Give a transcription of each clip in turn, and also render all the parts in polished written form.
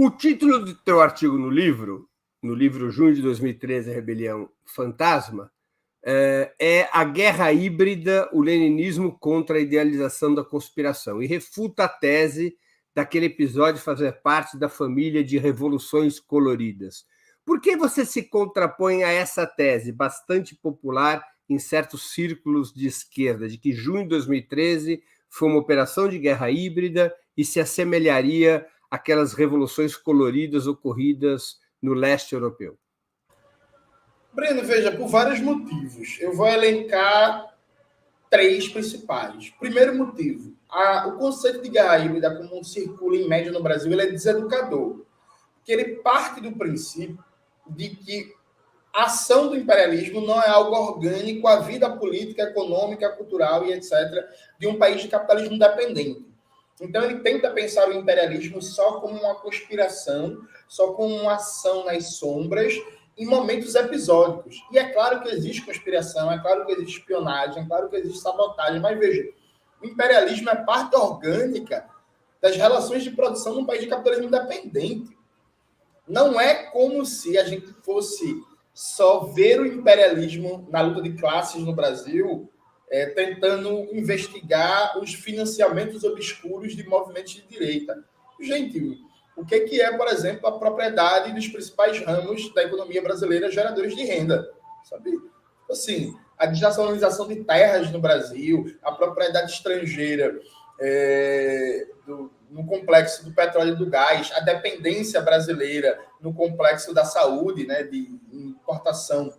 O título do teu artigo no livro Junho de 2013, a Rebelião Fantasma, é A Guerra Híbrida, o Leninismo contra a Idealização da Conspiração, e refuta a tese daquele episódio fazer parte da família de revoluções coloridas. Por que você se contrapõe a essa tese, bastante popular em certos círculos de esquerda, de que junho de 2013 foi uma operação de guerra híbrida e se assemelharia àquelas revoluções coloridas ocorridas no leste europeu? Breno, veja, por vários motivos. Eu vou elencar 3 principais. Primeiro motivo, o conceito de guerra híbrida, como circula em média no Brasil, ele é deseducador. Porque ele parte do princípio de que a ação do imperialismo não é algo orgânico à vida política, econômica, cultural e etc. de um país de capitalismo dependente. Então ele tenta pensar o imperialismo só como uma conspiração, só como uma ação nas sombras, em momentos episódicos. E é claro que existe conspiração, é claro que existe espionagem, é claro que existe sabotagem, mas veja, o imperialismo é parte orgânica das relações de produção num país de capitalismo independente. Não é como se a gente fosse só ver o imperialismo na luta de classes no Brasil, tentando investigar os financiamentos obscuros de movimentos de direita. Gente, o que é, por exemplo, a propriedade dos principais ramos da economia brasileira geradores de renda? Sabe? Assim, a desnacionalização de terras no Brasil, a propriedade estrangeira no complexo do petróleo e do gás, a dependência brasileira no complexo da saúde, né, de importação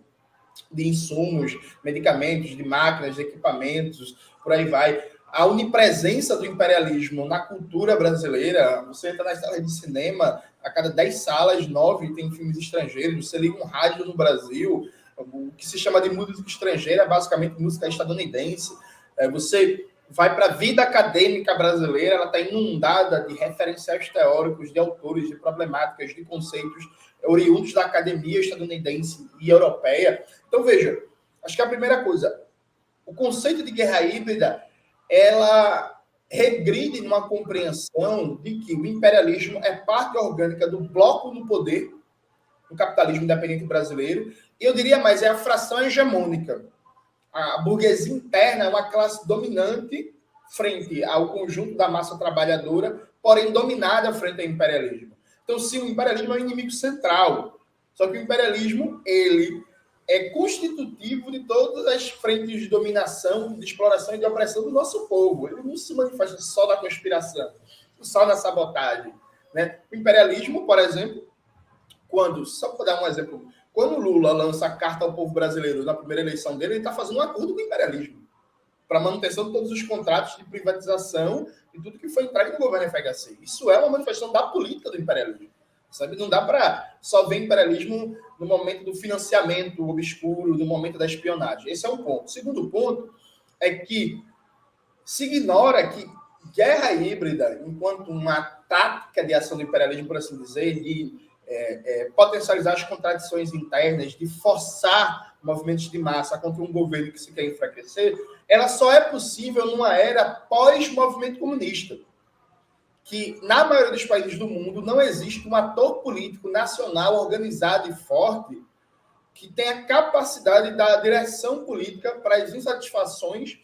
de insumos, medicamentos, de máquinas, de equipamentos, por aí vai. A onipresença do imperialismo na cultura brasileira, você entra nas salas de cinema, a cada 10 salas, 9 tem filmes estrangeiros, você liga um rádio no Brasil, o que se chama de música estrangeira, basicamente música estadunidense. Você vai para a vida acadêmica brasileira, ela está inundada de referenciais teóricos, de autores, de problemáticas, de conceitos oriundos da academia estadunidense e europeia. Então, veja, acho que a primeira coisa, o conceito de guerra híbrida, ela regride numa compreensão de que o imperialismo é parte orgânica do bloco no poder, do capitalismo independente brasileiro, e eu diria mais, é a fração hegemônica. A burguesia interna é uma classe dominante frente ao conjunto da massa trabalhadora, porém dominada frente ao imperialismo. Então, sim, o imperialismo é um inimigo central. Só que o imperialismo, ele é constitutivo de todas as frentes de dominação, de exploração e de opressão do nosso povo. Ele não se manifesta só na conspiração, só na sabotagem, né? O imperialismo, por exemplo, só para dar um exemplo, quando o Lula lança a carta ao povo brasileiro na primeira eleição dele, ele está fazendo um acordo com o imperialismo para a manutenção de todos os contratos de privatização e tudo que foi entregue no governo FHC. Isso é uma manifestação da política do imperialismo. Sabe? Não dá para só ver imperialismo no momento do financiamento obscuro, no momento da espionagem. Esse é um ponto. O segundo ponto é que se ignora que guerra híbrida, enquanto uma tática de ação do imperialismo, por assim dizer, de potencializar as contradições internas, de forçar movimentos de massa contra um governo que se quer enfraquecer, ela só é possível numa era pós-movimento comunista. Que, na maioria dos países do mundo, não existe um ator político nacional organizado e forte que tenha capacidade da direção política para as insatisfações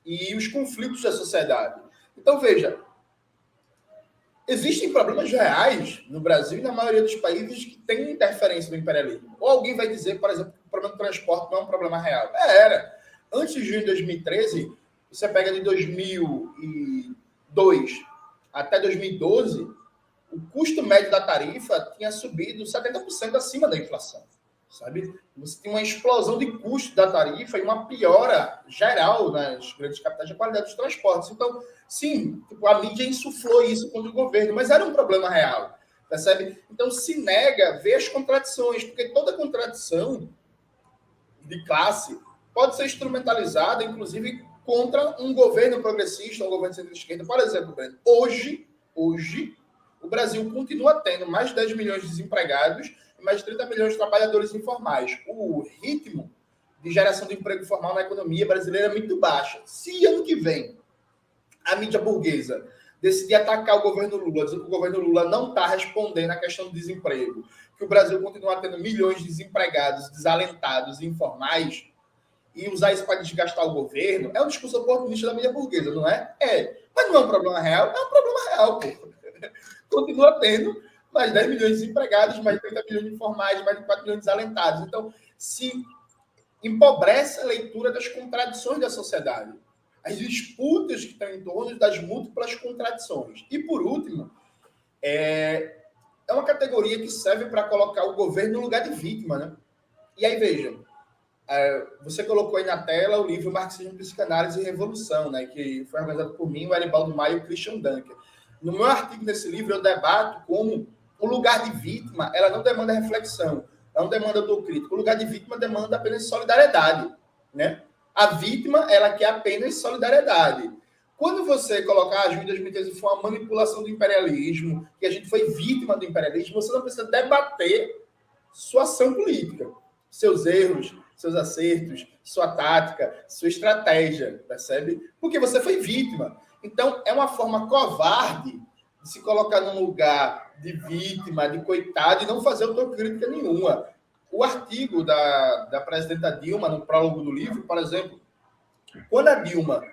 e os conflitos da sociedade. Então, veja, existem problemas reais no Brasil e na maioria dos países que têm interferência do imperialismo. Ou alguém vai dizer, por exemplo, que o problema do transporte não é um problema real. Era. Antes de junho de 2013, você pega de 2002 até 2012, o custo médio da tarifa tinha subido 70% acima da inflação. Sabe? Você tem uma explosão de custo da tarifa e uma piora geral nas grandes capitais da qualidade dos transportes. Então, sim, a mídia insuflou isso contra o governo, mas era um problema real, percebe? Então, se nega ver as contradições, porque toda contradição de classe pode ser instrumentalizada, inclusive, contra um governo progressista, um governo de centro-esquerda. Por exemplo, Breno, hoje, o Brasil continua tendo mais de 10 milhões de desempregados e mais de 30 milhões de trabalhadores informais. O ritmo de geração de emprego formal na economia brasileira é muito baixo. Se ano que vem a mídia burguesa decidir atacar o governo Lula, dizer que o governo Lula não está respondendo à questão do desemprego, que o Brasil continua tendo milhões de desempregados, desalentados, informais, e usar isso para desgastar o governo, é um discurso oportunista da mídia burguesa, não é? É. Mas não é um problema real? É um problema real, pô. Continua tendo mais 10 milhões de desempregados, mais 30 milhões de informais, mais de 4 milhões de desalentados. Então, se empobrece a leitura das contradições da sociedade, as disputas que estão em torno das múltiplas contradições. E, por último, é uma categoria que serve para colocar o governo no lugar de vítima, né? E aí, veja, você colocou aí na tela o livro Marxismo, Psicanálise e Revolução, né, que foi organizado por mim, o Aribaldo Maia e o Christian Dunker. No meu artigo nesse livro, eu debato como o lugar de vítima, ela não demanda reflexão, ela não demanda autocrítica. O lugar de vítima demanda apenas solidariedade, né? A vítima, ela quer apenas solidariedade. Quando você colocar a junho de 2013 foi uma manipulação do imperialismo, que a gente foi vítima do imperialismo, você não precisa debater sua ação política, seus erros, seus acertos, sua tática, sua estratégia, percebe? Porque você foi vítima. Então, é uma forma covarde de se colocar num lugar de vítima, de coitado, e não fazer autocrítica nenhuma. O artigo da presidenta Dilma, no prólogo do livro, por exemplo, quando a Dilma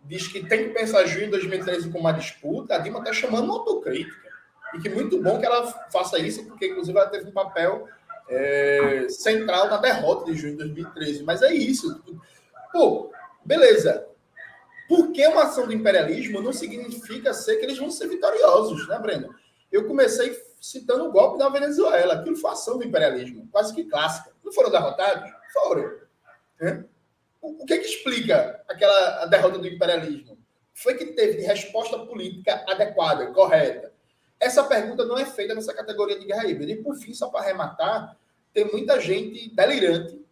diz que tem que pensar junho de 2013 como uma disputa, a Dilma está chamando uma autocrítica. E que muito bom que ela faça isso, porque, inclusive, ela teve um papel central na derrota de junho de 2013. Mas é isso. Pô, beleza. Porque uma ação do imperialismo não significa ser que eles vão ser vitoriosos, né, Breno? Eu comecei citando o golpe da Venezuela. Aquilo foi ação do imperialismo, quase que clássica. Não foram derrotados? Foram. Né? O que explica a derrota do imperialismo? Foi que teve de resposta política adequada, correta. Essa pergunta não é feita nessa categoria de guerra híbrida. E, por fim, só para arrematar, tem muita gente delirante,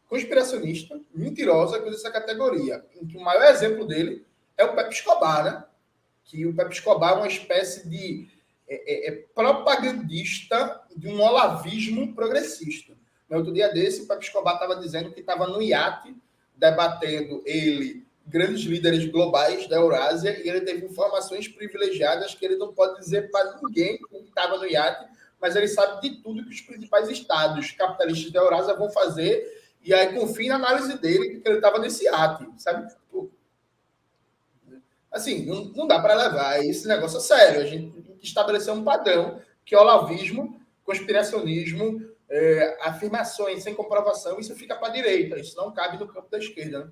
conspiracionista, mentirosa que usa essa categoria. Em que o maior exemplo dele é o Pepe Escobar, né? Que o Pepe Escobar é uma espécie de propagandista de um olavismo progressista. No outro dia desse, o Pepe Escobar estava dizendo que estava no iate, debatendo grandes líderes globais da Eurásia, e ele teve informações privilegiadas que ele não pode dizer para ninguém que estava no iate, mas ele sabe de tudo que os principais estados capitalistas da Eurásia vão fazer, e aí confia na análise dele que ele estava nesse iate, sabe? Assim, não dá para levar esse negócio a sério. A gente tem que estabelecer um padrão que é olavismo, conspiracionismo, afirmações sem comprovação, isso fica para a direita, isso não cabe no campo da esquerda, né?